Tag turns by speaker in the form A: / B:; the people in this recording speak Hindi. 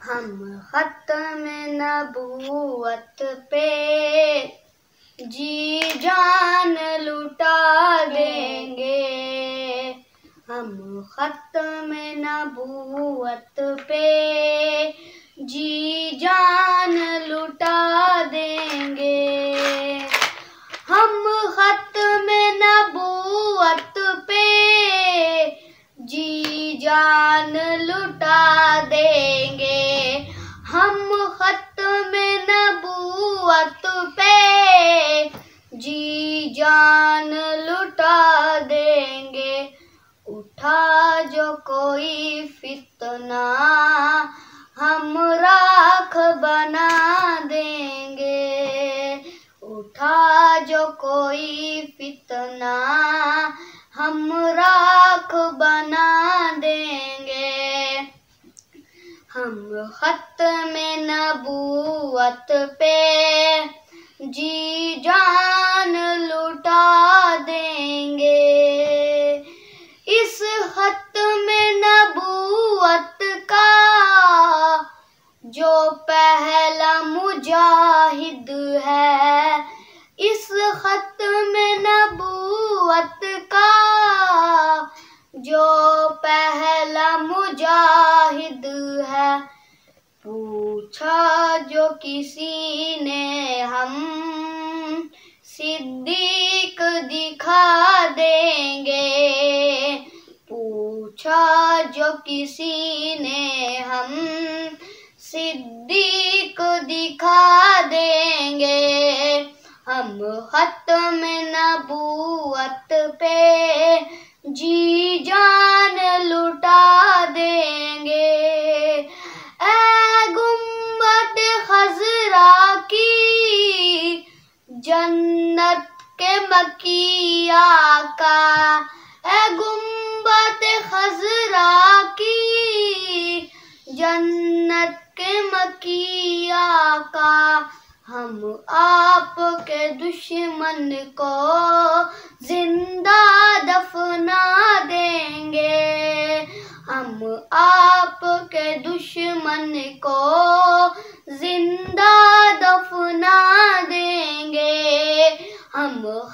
A: हम खत्म नबूवत पे जी जान लुटा देंगे। हम खत्म नबूवत पे जी जान लुटा देंगे। हम खत्म नबूवत पे जी जान लुटा देंगे। हम खत्म नबूवत पे जी जान लुटा देंगे। उठा जो कोई फितना हम राख बना देंगे। उठा जो कोई फितना हम राख बना देंगे। हम खत्म नबूवत पे जी जान लुटा देंगे। इस खत्म नबूवत का जो पहला मुजाहिद है, इस खत्म नबूवत का जो पहला मुजाहिद है। पूछा जो किसी ने हम सिद्दीक दिखा देंगे। पूछा जो किसी ने हम सिद्दीक दिखा देंगे। हम खत्म नबूवत पे जी जान लुटा देंगे। ऐ गुंबद खज़रा की जन्नत के मक्की आका, ऐ गुंबद खज़रा की जन्नत के मक्की आका। हम आपके दुश्मन को जिंदा दफना देंगे। हम आपके दुश्मन को जिंदा दफना देंगे। हम